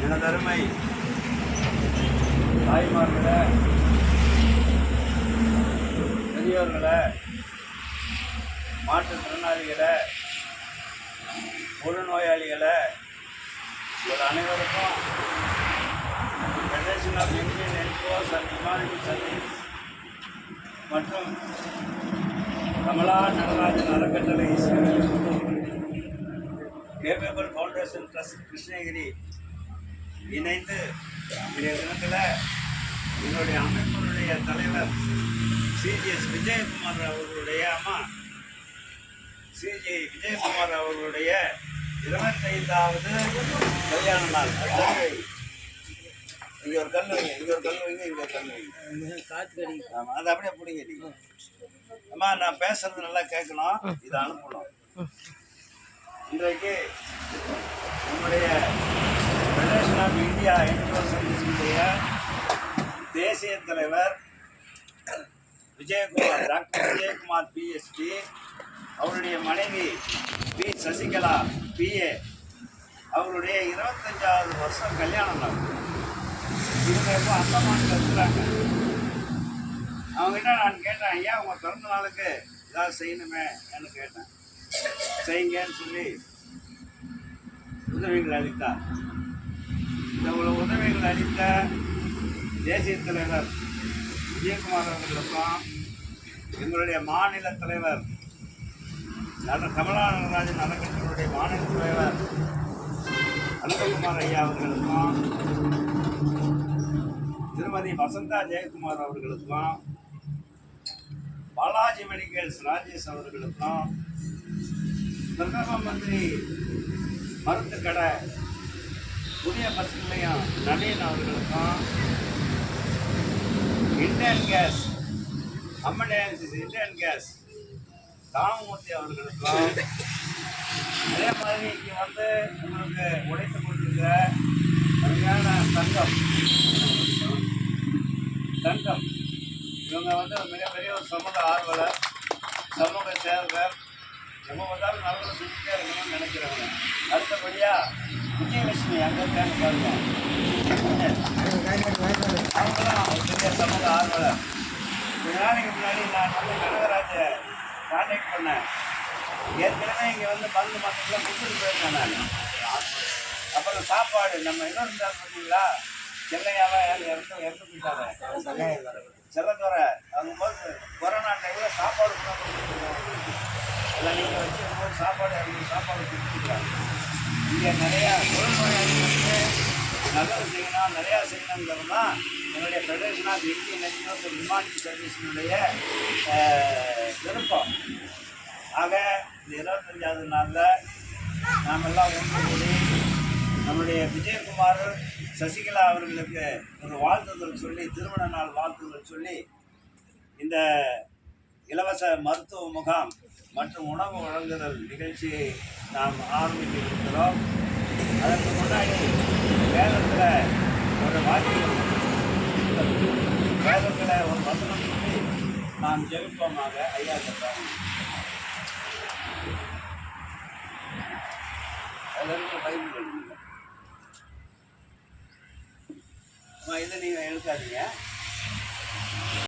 எனதருமை தாய்மார்களே, பெரியோர்களே, மாற்றுத்திறனாளிகளே, உள்நோயாளிகளே, இவர் அனைவருக்கும் federation of Indian enforce and humanity service மற்றும் கமலா நடராஜன் அறக்கட்டளை கேபபிள் ஃபவுண்டேஷன் ட்ரஸ்ட் கிருஷ்ணகிரி இணைந்து இன்றைய தினத்தில் என்னுடைய அமைப்பினுடைய தலைவர் சிஜிஎஸ் விஜயகுமார் அவர்களுடைய விஜயகுமார் அவர்களுடைய 25வது கல்யாண நாள். இங்கே ஒரு கல் வைங்க, இங்கே ஒரு கல் வைங்க, இங்கே ஒரு கல் வைங்க. ஆமாம், அது அப்படியே பிடிங்க. அம்மா, நான் பேசுறது நல்லா கேட்கணும், இதை அனுப்பணும். இன்றைக்கு நம்முடைய ஃபெடரேஷன் ஆஃப் இந்தியா என்ஃபோர்ஸ் சர்வீஸுடைய தேசிய தலைவர் விஜயகுமார், டாக்டர் விஜயகுமார் பிஎஸ்டி, அவருடைய மனைவி பி சசிகலா பிஏ, அவருடைய 25வது வருஷம் கல்யாணம் நாள். இவங்க இப்போ அந்தமானில் இருக்கிறாங்க. அவங்ககிட்ட நான் கேட்டேன், ஐயா உங்கள் பிறந்த நாளுக்கு ஏதாவது செய்யணுமே என்று கேட்டேன். செய்யுங்கன்னு சொல்லி உதவிகள் அளித்தார். இந்த உதவிகள் அளித்த தேசிய தலைவர் விஜயகுமார் அவர்களுக்கும் எங்களுடைய மாநில தலைவர் கமலா நடராஜன் அறக்கட்டளையுடைய மாநில தலைவர் அன்பகுமார் ஐயா அவர்களுக்கும் திருமதி வசந்தா ஜெயக்குமார் அவர்களுக்கும் பாலாஜி மெடிக்கல்ஸ் ராஜேஷ் அவர்களுக்கும் பிரதம மந்திரி மருத்துக்கடை புதிய பஸ் நிலையம் நவீன் அவர்களுக்கும் Indian gas Indian gas Ramamurthy அவர்களுக்கும், அதே மாதிரி இங்கே வந்து உங்களுக்கு உழைத்து கொண்டிருக்கிற அருமையான தங்கம் இவங்க வந்து மிகப்பெரிய ஒரு சமூக ஆர்வலர், சமூக சேவகர், நம்ம வந்தாலும் நல்லது செஞ்சுட்டே இருக்கணும்னு நினைக்கிறவங்க. அடுத்தபடியாக விஜயலட்சுமி அங்கே இருக்காங்க பாருங்க, அவங்களும் ஒரு பெரிய சமூக ஆர்வலர். கொஞ்ச நாளைக்கு முன்னாடி நான் வந்து கனகராஜை கான்டாக்ட் பண்ணேன். ஏற்கனவே இங்கே வந்து மருந்து மாற்றங்கள்லாம் கொடுத்துட்டு போயிருக்கேன் நான். அப்புறம் சாப்பாடு நம்ம இன்னொரு இருந்தால் பார்த்தீங்களா, செல்லையாவை இறந்து போயிட்டாங்க, செல்லத்துறை. அவங்க கொரோனா டைமில் சாப்பாடு எல்லாம் நீங்கள் வச்சுருக்கும்போது சாப்பாடு கொடுத்துருக்காங்க. இங்கே நிறையா தொழில்நோயாளிகளுக்கு நல்லது செய்யணும், நிறையா செய்யணுங்கிறது தான் என்னுடைய federation of Indian enforce and humanity சர்வீஸினுடைய விருப்பம். ஆக இந்த 25வது நாளில் நாம் எல்லாம் ஒன்று கூடி நம்முடைய விஜயகுமார் சசிகலா அவர்களுக்கு ஒரு வாழ்த்துதல் சொல்லி, திருமண நாள் வாழ்த்துதல் சொல்லி இந்த இலவச மருத்துவ முகாம் மற்றும் உணவு வழங்குதல் நிகழ்ச்சியை நாம் ஆரம்பிக்க இருக்கிறோம். அதற்கு முன்னாடி வேதத்தில் ஒரு வாக்கியம், வேதத்தில் ஒரு வசனம் சொல்லி நாம் ஜெபிப்போமாக. ஐயா சொல்றாங்க, அதற்கு பைபிள் எழுதுங்க. இதை நீங்கள் எழுக்காதீங்க.